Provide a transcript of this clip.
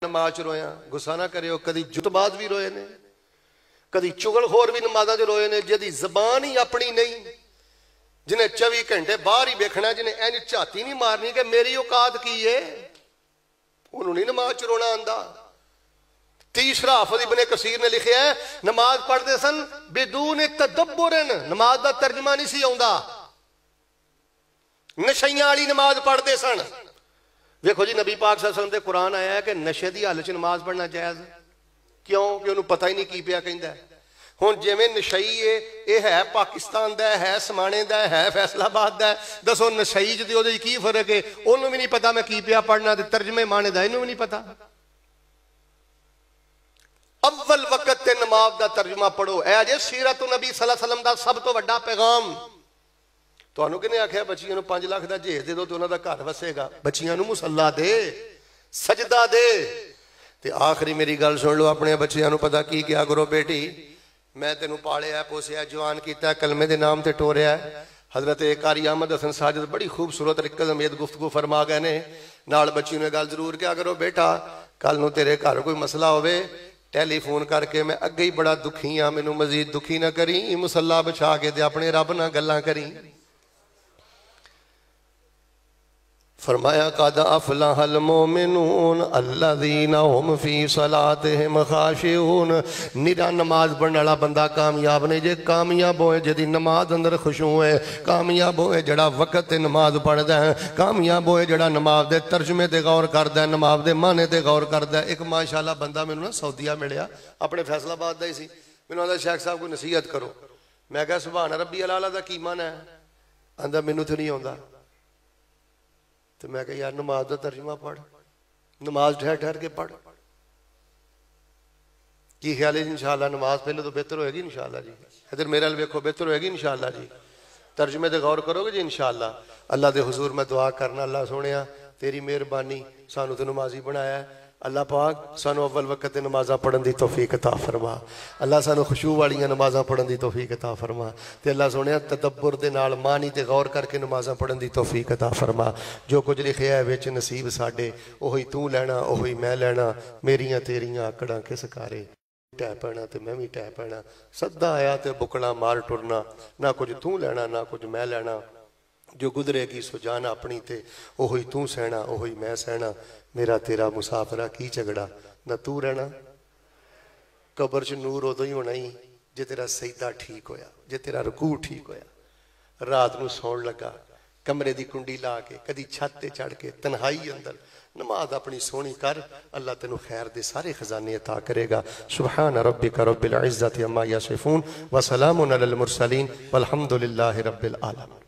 नमाज रोया गुस्सा ना करियो। कदी जुतबाज भी रोए ने, कदी चुगलखोर भी नमाज़ां च रोए ने, जिहदी जबान ही अपनी नहीं, जिन्हें 24 घंटे बाहर ही वेखना, जिन्हें इंज झाती नहीं मारनी कि मेरी औकात की है, उन्होंने नहीं नमाज च रोना आंदा। तीसरा हाफिज़ इब्ने कसीर ने लिखा है, नमाज पढ़ते सन बिदून तदब्बुरन, नमाज का तर्जमा नहीं सी आउंदा, नशइयां वाली नमाज पढ़ते सन। देखो जी नबी पाक सल्लल्लाहु अलैहि वसल्लम दे कुरान आया है कि नशे की हालत च नमाज पढ़ना जायज़, क्यों कि उन्होंने पता ही नहीं की पिया कहंदा है। हुण जिवें नशई है पाकिस्तान दा है, समाणे दा है, फैसलाबाद दा है, दसो नशई च ते ओहदे च की फर्क है? उन्होंने भी नहीं पता मैं की पिया पढ़ना, ते तर्जमे माने दा इन्हों भी नहीं पता। अव्वल वक्त ते नमाज दा तर्जमा पढ़ो, ऐ जे सीरत नबी सल्लल्लाहु अलैहि वसल्लम दा सब तो वड्डा पैगाम। तुहानू किहने आख्या बच्चियां नूं 5 लाख का जहेज दे दो तो उन्हां दा घर वसेगा? बच्चियां नूं मुसल्ला दे, सजदा दे। ते आखिरी मेरी गल सुन लो, अपने बच्चियां नूं पता की क्या करो, बेटी मैं तेनू पालिया पोसिया जवान किया, कलमे के नाम से टोरिया। हजरत कारी अहमद हसन साजिद बड़ी खूबसूरत रिक्कत अमेद गुफ्तगू फरमा गए ने। नाल बच्ची ने गल जरूर क्या करो, बेटा कल नूं तेरे घर कोई मसला होवे टेलीफोन करके, मैं अगे ही बड़ा दुखी हाँ, मैनू मजीद दुखी ना करी, मुसल्ला बिछा के ते अपने रब नाल गल्लां करी। फरमाया कद अफलहल मोमिनून अल्लज़ीना हुम फी सलातिहिम खाशिऊन। निरा नमाज पढ़ने वाला बंदा कामयाब ने जे, कामयाब होए जिहदी नमाज अंदर खुशू है, कामयाब होए जड़ा वक्त ते नमाज पढ़दा है, कामयाब होए जड़ा नमाज दे तर्जमे ते गौर करदा है, नमाज दे माने ते गौर करदा है। एक माशाअल्लाह बंदा मैनू ना सऊदीया मिलिया, अपने फैसलाबाद दा ही सी। मैनू आंदा शेख साहब कोई नसीहत करो। मैं कहा सुभान रब्बी अल आला दा की मन है? आंदा मैनू तो नहीं आउंदा। तो मैं कहा यार नमाज का तर्जमा पढ़, नमाज ठहर ठहर के पढ़। की ख्याल है? इंशाअल्लाह नमाज पहले तो बेहतर होएगी इंशाअल्लाह जी। इधर मेरे वाल वेखो, बेहतर होएगी इंशाअल्लाह जी। तर्जमे ते गौर करोगे जी इंशाअल्लाह। अल्लाह के हुजूर मैं दुआ करना, अल्लाह सोहणिया तेरी मेहरबानी, सानू तो नमाजी बनाया, अल्लाह पाक सानू अव्वल वक्त नमाजा पढ़न की तौफीक अता फरमा। अल्लाह सानू खुशू वालियां नमाजा पढ़न की तौफीक अता फरमा। ते अल्लाह सोहणिया तदब्बुर दे नाल मानी ते गौर करके नमाजा पढ़न की तौफीक अता फरमा। जो कुछ लिखिया है विच नसीब साडे, ओही तू लैना ओही मैं लैना, मेरियां तेरियां आकड़ां किस कारे, टै पैना ते मैं भी टै पैना, सद्दा आया ते बुकना मार टुरना, ना कुछ तू लैना ना कुछ मैं लैना, जो गुजरेगी सो जान अपनी ते ओही तू सहना ओही मैं सहना, मेरा तेरा मुसाफरा की झगड़ा, ना तू रहना। कबर च नूर उदों ही होना ही जे तेरा सजदा ठीक होया, जे तेरा रुकू ठीक होया। रात नूं सौण लगा कमरे की कुंडी ला के, कदी छत ते चढ़ के तन्हाई अंदर नमाज अपनी सोहनी कर, अल्लाह तेनू खैर दे सारे खजाने अता करेगा। सुबहान रब्बिका रब्बिल इज्जति अम्मा यसिफून व सलामुन अलल मुरसलीन वल्हम्दुलिल्लाहि रब्बिल आलमीन।